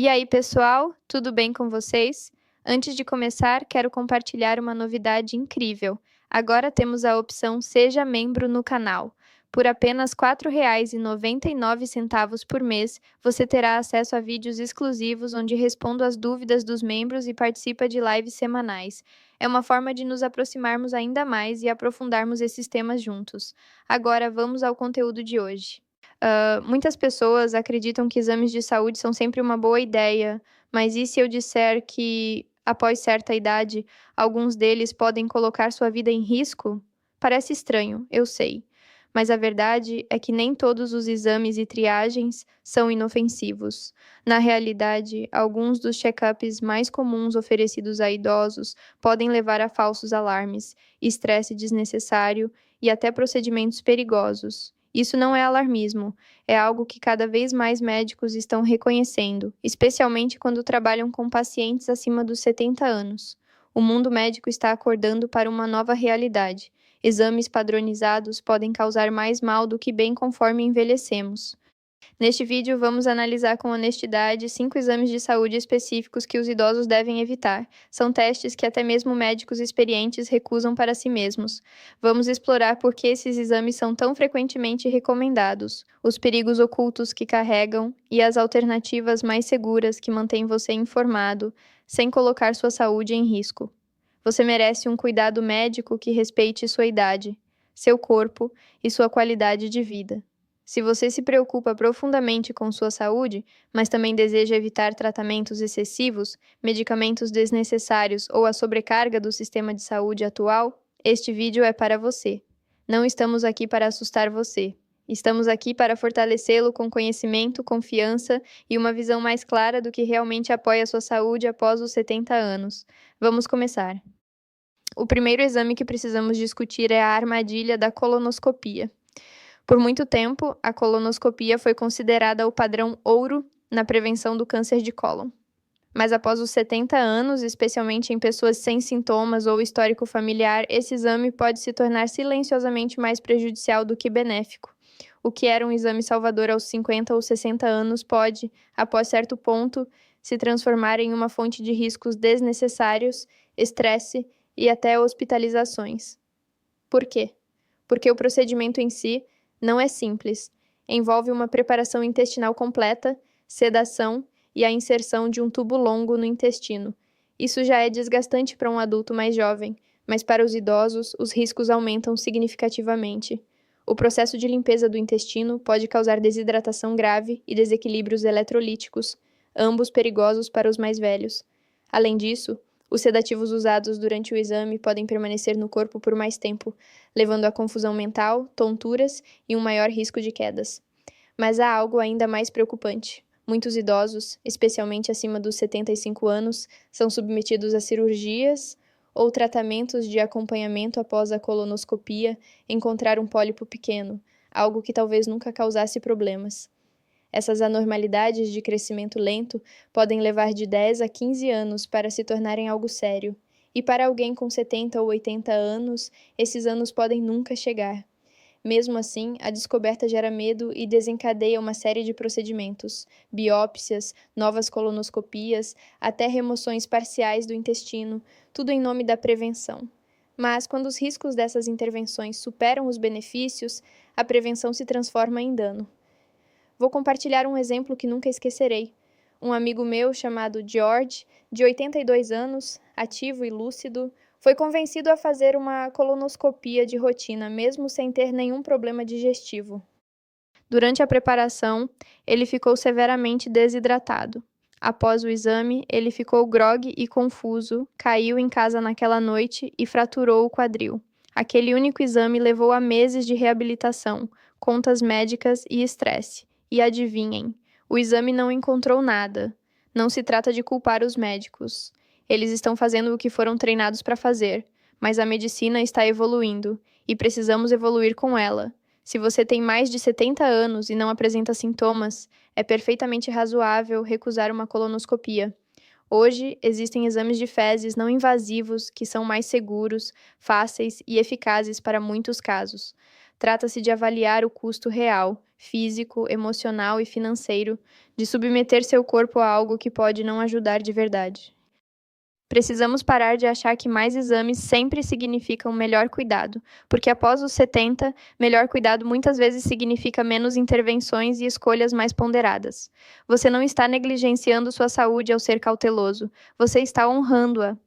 E aí, pessoal, tudo bem com vocês? Antes de começar, quero compartilhar uma novidade incrível. Agora temos a opção Seja Membro no canal. Por apenas R$ 4,99 por mês, você terá acesso a vídeos exclusivos onde respondo às dúvidas dos membros e participa de lives semanais. É uma forma de nos aproximarmos ainda mais e aprofundarmos esses temas juntos. Agora vamos ao conteúdo de hoje. Muitas pessoas acreditam que exames de saúde são sempre uma boa ideia, mas e se eu disser que, após certa idade, alguns deles podem colocar sua vida em risco? Parece estranho, eu sei. Mas a verdade é que nem todos os exames e triagens são inofensivos. Na realidade, alguns dos check-ups mais comuns oferecidos a idosos podem levar a falsos alarmes, estresse desnecessário e até procedimentos perigosos. Isso não é alarmismo, é algo que cada vez mais médicos estão reconhecendo, especialmente quando trabalham com pacientes acima dos 70 anos. O mundo médico está acordando para uma nova realidade. Exames padronizados podem causar mais mal do que bem conforme envelhecemos. Neste vídeo, vamos analisar com honestidade 5 exames de saúde específicos que os idosos devem evitar. São testes que até mesmo médicos experientes recusam para si mesmos. Vamos explorar por que esses exames são tão frequentemente recomendados, os perigos ocultos que carregam e as alternativas mais seguras que mantêm você informado, sem colocar sua saúde em risco. Você merece um cuidado médico que respeite sua idade, seu corpo e sua qualidade de vida. Se você se preocupa profundamente com sua saúde, mas também deseja evitar tratamentos excessivos, medicamentos desnecessários ou a sobrecarga do sistema de saúde atual, este vídeo é para você. Não estamos aqui para assustar você. Estamos aqui para fortalecê-lo com conhecimento, confiança e uma visão mais clara do que realmente apoia sua saúde após os 70 anos. Vamos começar. O primeiro exame que precisamos discutir é a armadilha da colonoscopia. Por muito tempo, a colonoscopia foi considerada o padrão ouro na prevenção do câncer de cólon. Mas após os 70 anos, especialmente em pessoas sem sintomas ou histórico familiar, esse exame pode se tornar silenciosamente mais prejudicial do que benéfico. O que era um exame salvador aos 50 ou 60 anos pode, após certo ponto, se transformar em uma fonte de riscos desnecessários, estresse e até hospitalizações. Por quê? Porque o procedimento em si não é simples. Envolve uma preparação intestinal completa, sedação e a inserção de um tubo longo no intestino. Isso já é desgastante para um adulto mais jovem, mas para os idosos, os riscos aumentam significativamente. O processo de limpeza do intestino pode causar desidratação grave e desequilíbrios eletrolíticos, ambos perigosos para os mais velhos. Além disso, os sedativos usados durante o exame podem permanecer no corpo por mais tempo, levando a confusão mental, tonturas e um maior risco de quedas. Mas há algo ainda mais preocupante. Muitos idosos, especialmente acima dos 75 anos, são submetidos a cirurgias ou tratamentos de acompanhamento após a colonoscopia encontrar um pólipo pequeno, algo que talvez nunca causasse problemas. Essas anormalidades de crescimento lento podem levar de 10 a 15 anos para se tornarem algo sério, e para alguém com 70 ou 80 anos, esses anos podem nunca chegar. Mesmo assim, a descoberta gera medo e desencadeia uma série de procedimentos, biópsias, novas colonoscopias, até remoções parciais do intestino, tudo em nome da prevenção. Mas, quando os riscos dessas intervenções superam os benefícios, a prevenção se transforma em dano. Vou compartilhar um exemplo que nunca esquecerei. Um amigo meu chamado George, de 82 anos, ativo e lúcido, foi convencido a fazer uma colonoscopia de rotina, mesmo sem ter nenhum problema digestivo. Durante a preparação, ele ficou severamente desidratado. Após o exame, ele ficou grogue e confuso, caiu em casa naquela noite e fraturou o quadril. Aquele único exame levou a meses de reabilitação, contas médicas e estresse. E adivinhem, o exame não encontrou nada. Não se trata de culpar os médicos. Eles estão fazendo o que foram treinados para fazer, mas a medicina está evoluindo e precisamos evoluir com ela. Se você tem mais de 70 anos e não apresenta sintomas, é perfeitamente razoável recusar uma colonoscopia. Hoje, existem exames de fezes não invasivos que são mais seguros, fáceis e eficazes para muitos casos. Trata-se de avaliar o custo real, físico, emocional e financeiro de submeter seu corpo a algo que pode não ajudar de verdade. Precisamos parar de achar que mais exames sempre significam melhor cuidado, porque após os 70, melhor cuidado muitas vezes significa menos intervenções e escolhas mais ponderadas. Você não está negligenciando sua saúde ao ser cauteloso, você está honrando-a.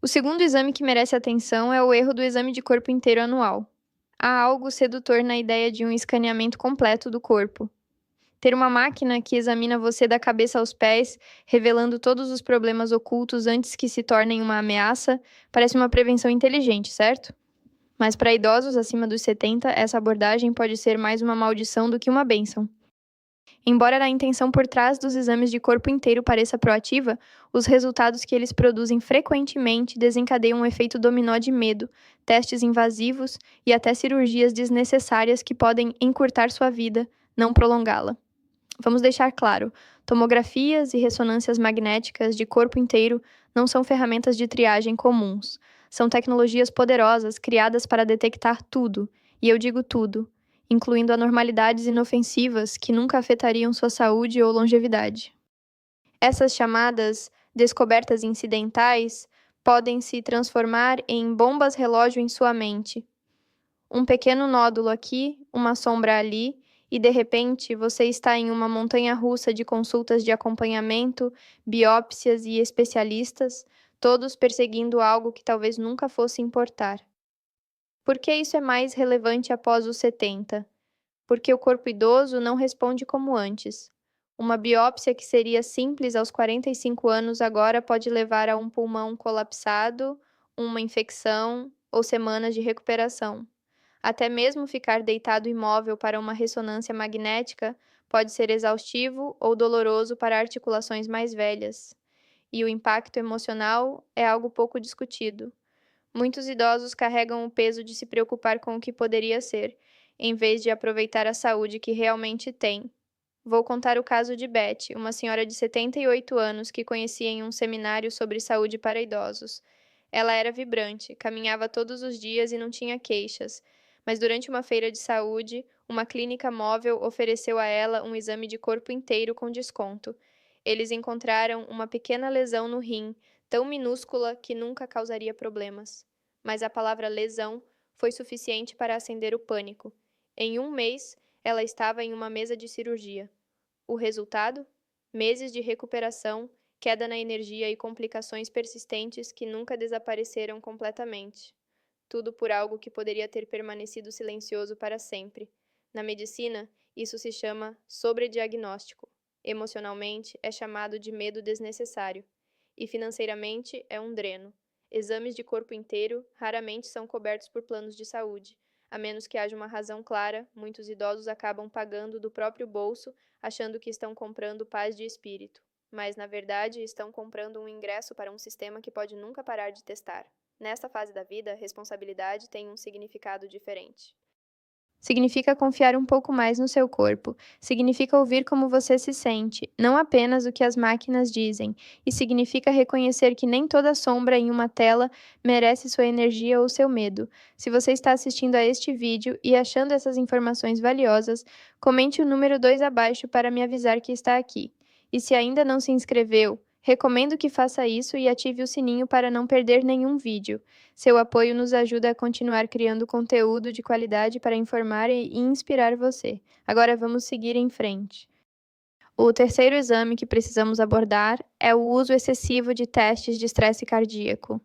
O segundo exame que merece atenção é o erro do exame de corpo inteiro anual. Há algo sedutor na ideia de um escaneamento completo do corpo. Ter uma máquina que examina você da cabeça aos pés, revelando todos os problemas ocultos antes que se tornem uma ameaça, parece uma prevenção inteligente, certo? Mas para idosos acima dos 70, essa abordagem pode ser mais uma maldição do que uma bênção. Embora a intenção por trás dos exames de corpo inteiro pareça proativa, os resultados que eles produzem frequentemente desencadeiam um efeito dominó de medo, testes invasivos e até cirurgias desnecessárias que podem encurtar sua vida, não prolongá-la. Vamos deixar claro, tomografias e ressonâncias magnéticas de corpo inteiro não são ferramentas de triagem comuns. São tecnologias poderosas criadas para detectar tudo, e eu digo tudo, incluindo anormalidades inofensivas que nunca afetariam sua saúde ou longevidade. Essas chamadas descobertas incidentais podem se transformar em bombas relógio em sua mente. Um pequeno nódulo aqui, uma sombra ali, e de repente você está em uma montanha-russa de consultas de acompanhamento, biópsias e especialistas, todos perseguindo algo que talvez nunca fosse importar. Por que isso é mais relevante após os 70? Porque o corpo idoso não responde como antes. Uma biópsia que seria simples aos 45 anos agora pode levar a um pulmão colapsado, uma infecção ou semanas de recuperação. Até mesmo ficar deitado imóvel para uma ressonância magnética pode ser exaustivo ou doloroso para articulações mais velhas. E o impacto emocional é algo pouco discutido. Muitos idosos carregam o peso de se preocupar com o que poderia ser, em vez de aproveitar a saúde que realmente têm. Vou contar o caso de Beth, uma senhora de 78 anos que conheci em um seminário sobre saúde para idosos. Ela era vibrante, caminhava todos os dias e não tinha queixas. Mas durante uma feira de saúde, uma clínica móvel ofereceu a ela um exame de corpo inteiro com desconto. Eles encontraram uma pequena lesão no rim, tão minúscula que nunca causaria problemas. Mas a palavra lesão foi suficiente para acender o pânico. Em um mês, ela estava em uma mesa de cirurgia. O resultado? Meses de recuperação, queda na energia e complicações persistentes que nunca desapareceram completamente. Tudo por algo que poderia ter permanecido silencioso para sempre. Na medicina, isso se chama sobrediagnóstico. Emocionalmente, é chamado de medo desnecessário. E financeiramente, é um dreno. Exames de corpo inteiro raramente são cobertos por planos de saúde. A menos que haja uma razão clara, muitos idosos acabam pagando do próprio bolso, achando que estão comprando paz de espírito. Mas, na verdade, estão comprando um ingresso para um sistema que pode nunca parar de testar. Nesta fase da vida, responsabilidade tem um significado diferente. Significa confiar um pouco mais no seu corpo. Significa ouvir como você se sente, não apenas o que as máquinas dizem. E significa reconhecer que nem toda sombra em uma tela merece sua energia ou seu medo. Se você está assistindo a este vídeo e achando essas informações valiosas, comente o número 2 abaixo para me avisar que está aqui. E se ainda não se inscreveu, recomendo que faça isso e ative o sininho para não perder nenhum vídeo. Seu apoio nos ajuda a continuar criando conteúdo de qualidade para informar e inspirar você. Agora vamos seguir em frente. O terceiro exame que precisamos abordar é o uso excessivo de testes de estresse cardíaco.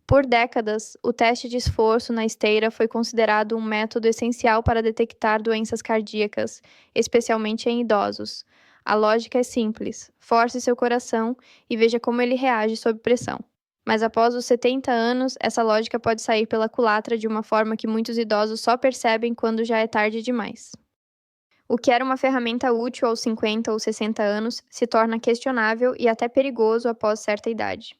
Por décadas, o teste de esforço na esteira foi considerado um método essencial para detectar doenças cardíacas, especialmente em idosos. A lógica é simples: force seu coração e veja como ele reage sob pressão. Mas após os 70 anos, essa lógica pode sair pela culatra de uma forma que muitos idosos só percebem quando já é tarde demais. O que era uma ferramenta útil aos 50 ou 60 anos se torna questionável e até perigoso após certa idade.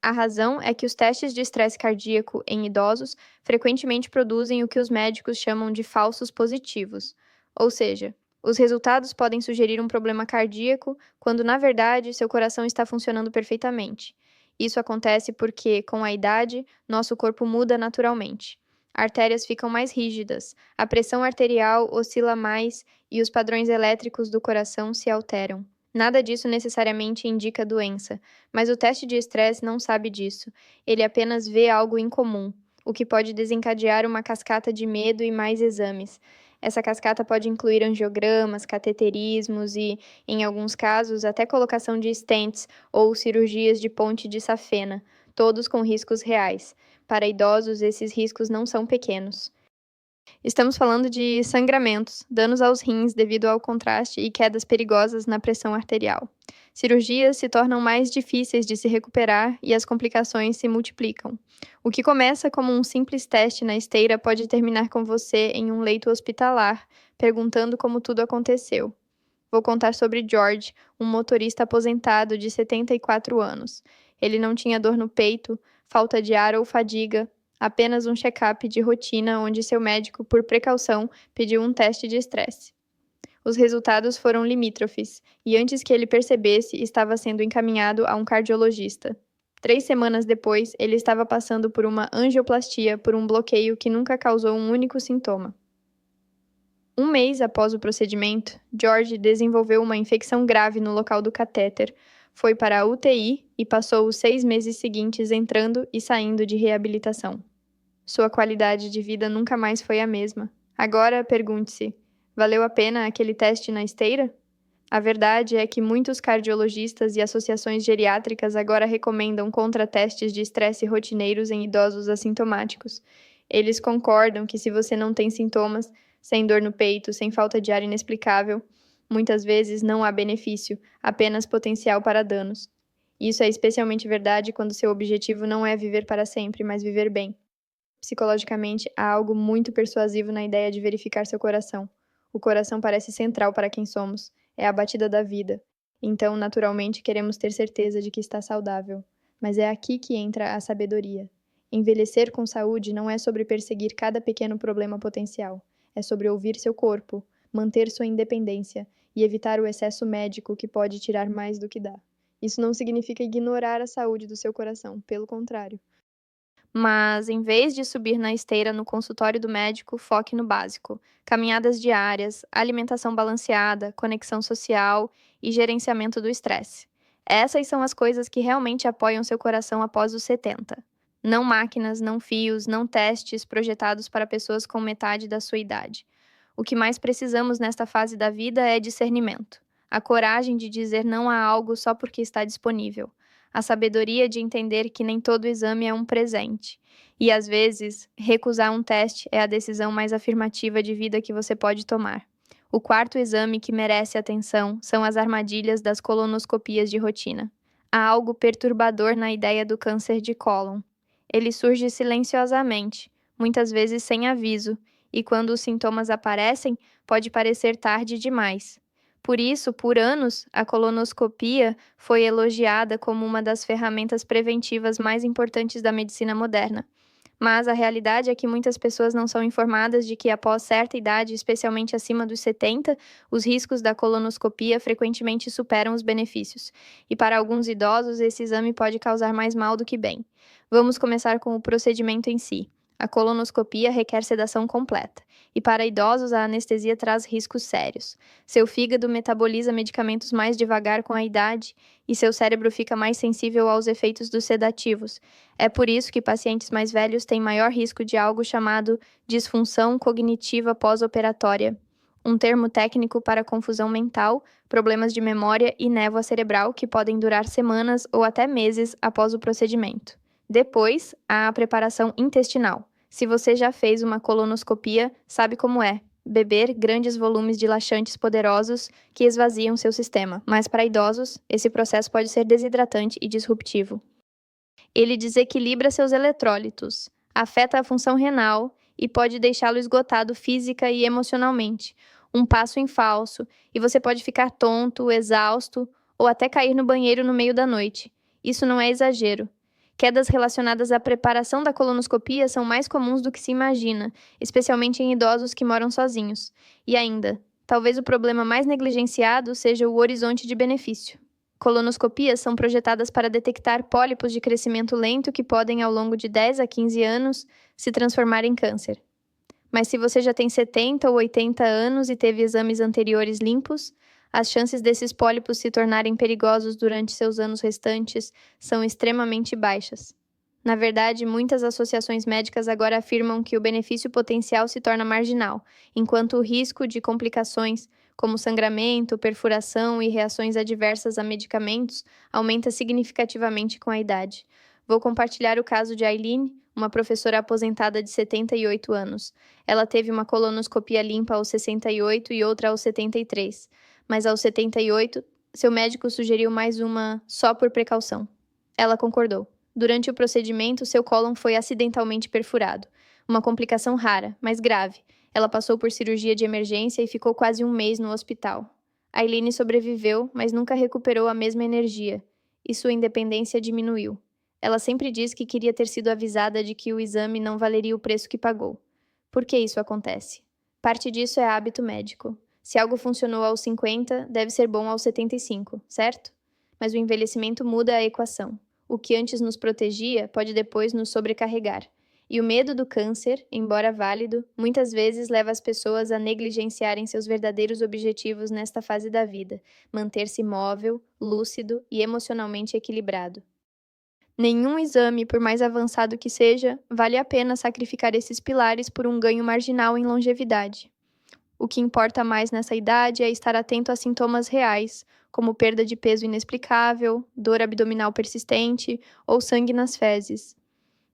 A razão é que os testes de estresse cardíaco em idosos frequentemente produzem o que os médicos chamam de falsos positivos, ou seja, os resultados podem sugerir um problema cardíaco quando, na verdade, seu coração está funcionando perfeitamente. Isso acontece porque, com a idade, nosso corpo muda naturalmente. artérias ficam mais rígidas, a pressão arterial oscila mais e os padrões elétricos do coração se alteram. Nada disso necessariamente indica doença, mas o teste de estresse não sabe disso. Ele apenas vê algo incomum, o que pode desencadear uma cascata de medo e mais exames. Essa cascata pode incluir angiogramas, cateterismos e, em alguns casos, até colocação de stents ou cirurgias de ponte de safena, todos com riscos reais. Para idosos, esses riscos não são pequenos. Estamos falando de sangramentos, danos aos rins devido ao contraste e quedas perigosas na pressão arterial. Cirurgias se tornam mais difíceis de se recuperar e as complicações se multiplicam. O que começa como um simples teste na esteira pode terminar com você em um leito hospitalar, perguntando como tudo aconteceu. Vou contar sobre George, um motorista aposentado de 74 anos. Ele não tinha dor no peito, falta de ar ou fadiga, apenas um check-up de rotina onde seu médico, por precaução, pediu um teste de estresse. Os resultados foram limítrofes, e antes que ele percebesse, estava sendo encaminhado a um cardiologista. 3 semanas depois, ele estava passando por uma angioplastia por um bloqueio que nunca causou um único sintoma. Um mês após o procedimento, George desenvolveu uma infecção grave no local do catéter, foi para a UTI e passou os 6 meses seguintes entrando e saindo de reabilitação. Sua qualidade de vida nunca mais foi a mesma. Agora, pergunte-se, valeu a pena aquele teste na esteira? A verdade é que muitos cardiologistas e associações geriátricas agora recomendam contratestes de estresse rotineiros em idosos assintomáticos. Eles concordam que se você não tem sintomas, sem dor no peito, sem falta de ar inexplicável, muitas vezes não há benefício, apenas potencial para danos. Isso é especialmente verdade quando seu objetivo não é viver para sempre, mas viver bem. Psicologicamente, há algo muito persuasivo na ideia de verificar seu coração. O coração parece central para quem somos, é a batida da vida. Então, naturalmente, queremos ter certeza de que está saudável. Mas é aqui que entra a sabedoria. Envelhecer com saúde não é sobre perseguir cada pequeno problema potencial. É sobre ouvir seu corpo, manter sua independência e evitar o excesso médico que pode tirar mais do que dá. Isso não significa ignorar a saúde do seu coração, pelo contrário. Mas, em vez de subir na esteira no consultório do médico, foque no básico: caminhadas diárias, alimentação balanceada, conexão social e gerenciamento do estresse. Essas são as coisas que realmente apoiam seu coração após os 70. Não máquinas, não fios, não testes projetados para pessoas com metade da sua idade. O que mais precisamos nesta fase da vida é discernimento. A coragem de dizer não a algo só porque está disponível. A sabedoria de entender que nem todo exame é um presente. E, às vezes, recusar um teste é a decisão mais afirmativa de vida que você pode tomar. O quarto exame que merece atenção são as armadilhas das colonoscopias de rotina. Há algo perturbador na ideia do câncer de cólon. Ele surge silenciosamente, muitas vezes sem aviso, e quando os sintomas aparecem, pode parecer tarde demais. Por isso, por anos, a colonoscopia foi elogiada como uma das ferramentas preventivas mais importantes da medicina moderna. Mas a realidade é que muitas pessoas não são informadas de que após certa idade, especialmente acima dos 70, os riscos da colonoscopia frequentemente superam os benefícios. E para alguns idosos, esse exame pode causar mais mal do que bem. Vamos começar com o procedimento em si. A colonoscopia requer sedação completa. E para idosos, a anestesia traz riscos sérios. Seu fígado metaboliza medicamentos mais devagar com a idade e seu cérebro fica mais sensível aos efeitos dos sedativos. É por isso que pacientes mais velhos têm maior risco de algo chamado disfunção cognitiva pós-operatória, um termo técnico para confusão mental, problemas de memória e névoa cerebral que podem durar semanas ou até meses após o procedimento. Depois, há a preparação intestinal. Se você já fez uma colonoscopia, sabe como é: beber grandes volumes de laxantes poderosos que esvaziam seu sistema. Mas para idosos, esse processo pode ser desidratante e disruptivo. Ele desequilibra seus eletrólitos, afeta a função renal e pode deixá-lo esgotado física e emocionalmente. Um passo em falso, e você pode ficar tonto, exausto ou até cair no banheiro no meio da noite. Isso não é exagero. Quedas relacionadas à preparação da colonoscopia são mais comuns do que se imagina, especialmente em idosos que moram sozinhos. E ainda, talvez o problema mais negligenciado seja o horizonte de benefício. Colonoscopias são projetadas para detectar pólipos de crescimento lento que podem, ao longo de 10 a 15 anos, se transformar em câncer. Mas se você já tem 70 ou 80 anos e teve exames anteriores limpos, as chances desses pólipos se tornarem perigosos durante seus anos restantes são extremamente baixas. Na verdade, muitas associações médicas agora afirmam que o benefício potencial se torna marginal, enquanto o risco de complicações, como sangramento, perfuração e reações adversas a medicamentos, aumenta significativamente com a idade. Vou compartilhar o caso de Aileen, uma professora aposentada de 78 anos. Ela teve uma colonoscopia limpa aos 68 e outra aos 73, mas aos 78, seu médico sugeriu mais uma só por precaução. Ela concordou. Durante o procedimento, seu cólon foi acidentalmente perfurado. Uma complicação rara, mas grave. Ela passou por cirurgia de emergência e ficou quase um mês no hospital. Aileen sobreviveu, mas nunca recuperou a mesma energia, e sua independência diminuiu. Ela sempre diz que queria ter sido avisada de que o exame não valeria o preço que pagou. Por que isso acontece? Parte disso é hábito médico. Se algo funcionou aos 50, deve ser bom aos 75, certo? Mas o envelhecimento muda a equação. O que antes nos protegia pode depois nos sobrecarregar. E o medo do câncer, embora válido, muitas vezes leva as pessoas a negligenciarem seus verdadeiros objetivos nesta fase da vida: manter-se móvel, lúcido e emocionalmente equilibrado. Nenhum exame, por mais avançado que seja, vale a pena sacrificar esses pilares por um ganho marginal em longevidade. O que importa mais nessa idade é estar atento a sintomas reais, como perda de peso inexplicável, dor abdominal persistente ou sangue nas fezes.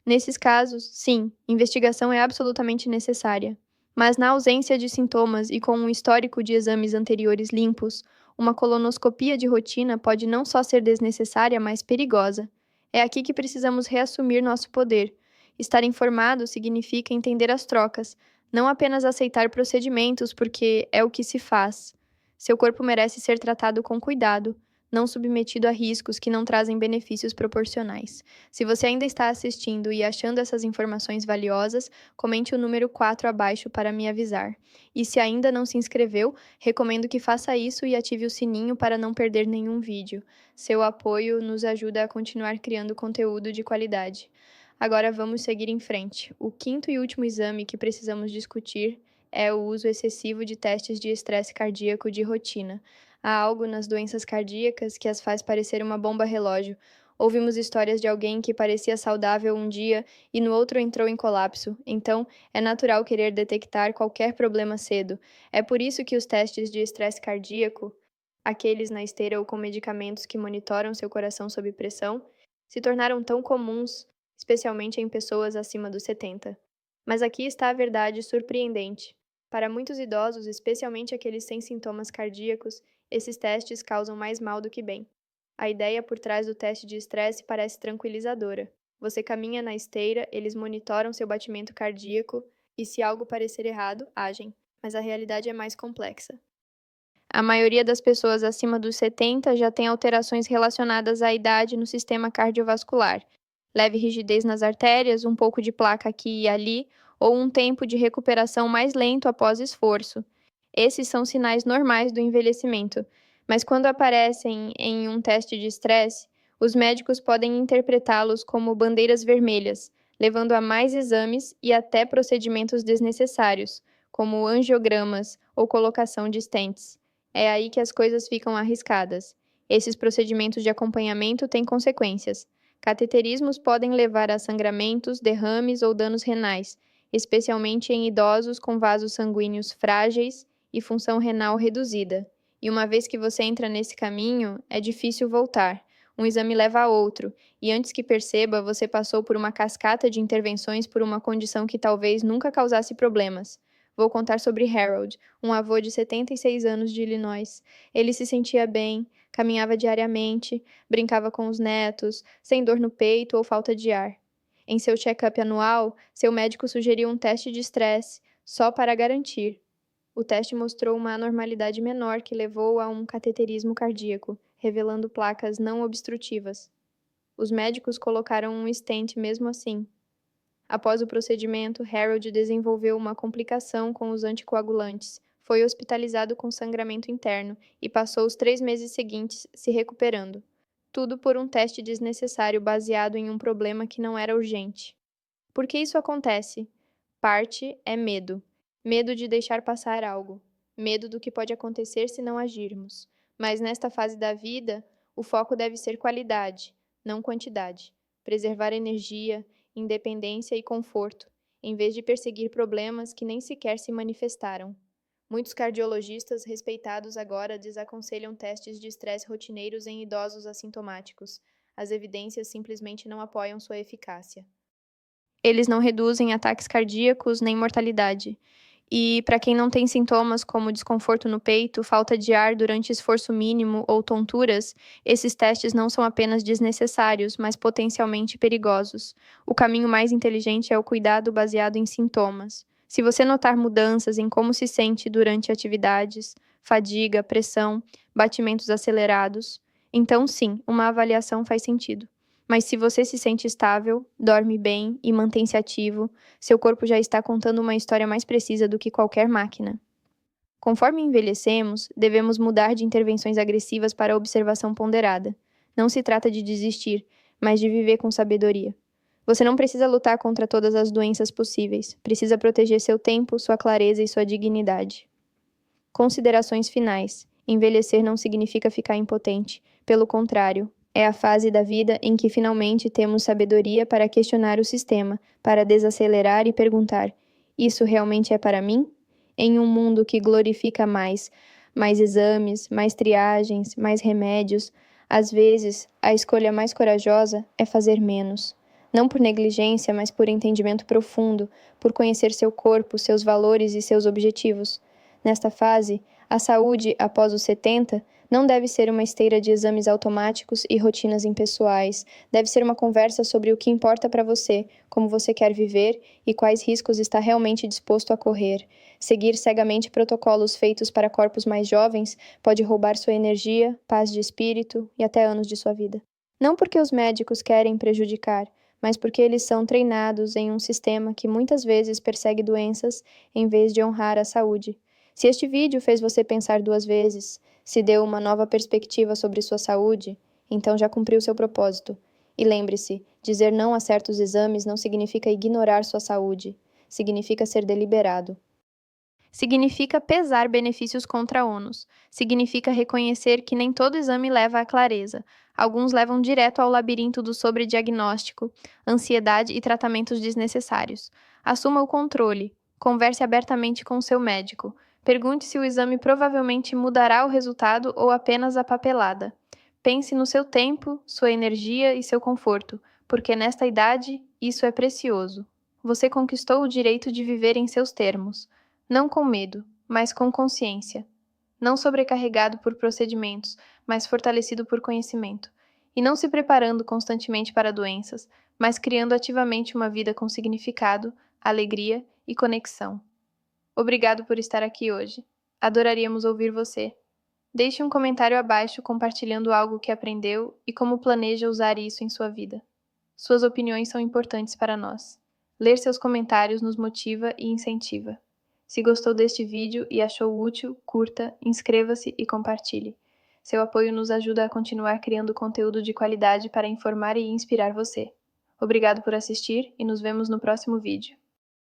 Nesses casos, sim, investigação é absolutamente necessária. Mas na ausência de sintomas e com um histórico de exames anteriores limpos, uma colonoscopia de rotina pode não só ser desnecessária, mas perigosa. É aqui que precisamos reassumir nosso poder. Estar informado significa entender as trocas, não apenas aceitar procedimentos porque é o que se faz. Seu corpo merece ser tratado com cuidado, não submetido a riscos que não trazem benefícios proporcionais. Se você ainda está assistindo e achando essas informações valiosas, comente o número 4 abaixo para me avisar. E se ainda não se inscreveu, recomendo que faça isso e ative o sininho para não perder nenhum vídeo. Seu apoio nos ajuda a continuar criando conteúdo de qualidade. Agora vamos seguir em frente. O quinto e último exame que precisamos discutir é o uso excessivo de testes de estresse cardíaco de rotina. Há algo nas doenças cardíacas que as faz parecer uma bomba relógio. Ouvimos histórias de alguém que parecia saudável um dia e no outro entrou em colapso. Então, é natural querer detectar qualquer problema cedo. É por isso que os testes de estresse cardíaco, aqueles na esteira ou com medicamentos que monitoram seu coração sob pressão, se tornaram tão comuns, especialmente em pessoas acima dos 70. Mas aqui está a verdade surpreendente. Para muitos idosos, especialmente aqueles sem sintomas cardíacos, esses testes causam mais mal do que bem. A ideia por trás do teste de estresse parece tranquilizadora. Você caminha na esteira, eles monitoram seu batimento cardíaco e, se algo parecer errado, agem. Mas a realidade é mais complexa. A maioria das pessoas acima dos 70 já tem alterações relacionadas à idade no sistema cardiovascular. Leve rigidez nas artérias, um pouco de placa aqui e ali, ou um tempo de recuperação mais lento após esforço. Esses são sinais normais do envelhecimento, mas quando aparecem em um teste de estresse, os médicos podem interpretá-los como bandeiras vermelhas, levando a mais exames e até procedimentos desnecessários, como angiogramas ou colocação de stents. É aí que as coisas ficam arriscadas. Esses procedimentos de acompanhamento têm consequências. Cateterismos podem levar a sangramentos, derrames ou danos renais, especialmente em idosos com vasos sanguíneos frágeis e função renal reduzida. E uma vez que você entra nesse caminho, é difícil voltar. Um exame leva a outro, e antes que perceba, você passou por uma cascata de intervenções por uma condição que talvez nunca causasse problemas. Vou contar sobre Harold, um avô de 76 anos de Illinois. Ele se sentia bem, caminhava diariamente, brincava com os netos, sem dor no peito ou falta de ar. Em seu check-up anual, seu médico sugeriu um teste de estresse, só para garantir. O teste mostrou uma anormalidade menor que levou a um cateterismo cardíaco, revelando placas não obstrutivas. Os médicos colocaram um stent mesmo assim. Após o procedimento, Harold desenvolveu uma complicação com os anticoagulantes, Foi hospitalizado com sangramento interno e passou os 3 meses seguintes se recuperando. Tudo por um teste desnecessário baseado em um problema que não era urgente. Por que isso acontece? Parte é medo. Medo de deixar passar algo. Medo do que pode acontecer se não agirmos. Mas nesta fase da vida, o foco deve ser qualidade, não quantidade. Preservar energia, independência e conforto, em vez de perseguir problemas que nem sequer se manifestaram. Muitos cardiologistas respeitados agora desaconselham testes de estresse rotineiros em idosos assintomáticos. As evidências simplesmente não apoiam sua eficácia. Eles não reduzem ataques cardíacos nem mortalidade. E para quem não tem sintomas como desconforto no peito, falta de ar durante esforço mínimo ou tonturas, esses testes não são apenas desnecessários, mas potencialmente perigosos. O caminho mais inteligente é o cuidado baseado em sintomas. Se você notar mudanças em como se sente durante atividades, fadiga, pressão, batimentos acelerados, então sim, uma avaliação faz sentido. Mas se você se sente estável, dorme bem e mantém-se ativo, seu corpo já está contando uma história mais precisa do que qualquer máquina. Conforme envelhecemos, devemos mudar de intervenções agressivas para observação ponderada. Não se trata de desistir, mas de viver com sabedoria. Você não precisa lutar contra todas as doenças possíveis, precisa proteger seu tempo, sua clareza e sua dignidade. Considerações finais. Envelhecer não significa ficar impotente. Pelo contrário, é a fase da vida em que finalmente temos sabedoria para questionar o sistema, para desacelerar e perguntar: isso realmente é para mim? Em um mundo que glorifica mais exames, mais triagens, mais remédios, às vezes a escolha mais corajosa é fazer menos. Não por negligência, mas por entendimento profundo, por conhecer seu corpo, seus valores e seus objetivos. Nesta fase, a saúde após os 70 não deve ser uma esteira de exames automáticos e rotinas impessoais. Deve ser uma conversa sobre o que importa para você, como você quer viver e quais riscos está realmente disposto a correr. Seguir cegamente protocolos feitos para corpos mais jovens pode roubar sua energia, paz de espírito e até anos de sua vida. Não porque os médicos querem prejudicar, mas porque eles são treinados em um sistema que muitas vezes persegue doenças em vez de honrar a saúde. Se este vídeo fez você pensar 2 vezes, se deu uma nova perspectiva sobre sua saúde, então já cumpriu seu propósito. E lembre-se, dizer não a certos exames não significa ignorar sua saúde, significa ser deliberado. Significa pesar benefícios contra ônus. Significa reconhecer que nem todo exame leva à clareza. Alguns levam direto ao labirinto do sobrediagnóstico, ansiedade e tratamentos desnecessários. Assuma o controle. Converse abertamente com seu médico. Pergunte se o exame provavelmente mudará o resultado ou apenas a papelada. Pense no seu tempo, sua energia e seu conforto, porque nesta idade isso é precioso. Você conquistou o direito de viver em seus termos. Não com medo, mas com consciência. Não sobrecarregado por procedimentos, mas fortalecido por conhecimento. E não se preparando constantemente para doenças, mas criando ativamente uma vida com significado, alegria e conexão. Obrigado por estar aqui hoje. Adoraríamos ouvir você. Deixe um comentário abaixo compartilhando algo que aprendeu e como planeja usar isso em sua vida. Suas opiniões são importantes para nós. Ler seus comentários nos motiva e incentiva. Se gostou deste vídeo e achou útil, curta, inscreva-se e compartilhe. Seu apoio nos ajuda a continuar criando conteúdo de qualidade para informar e inspirar você. Obrigado por assistir e nos vemos no próximo vídeo.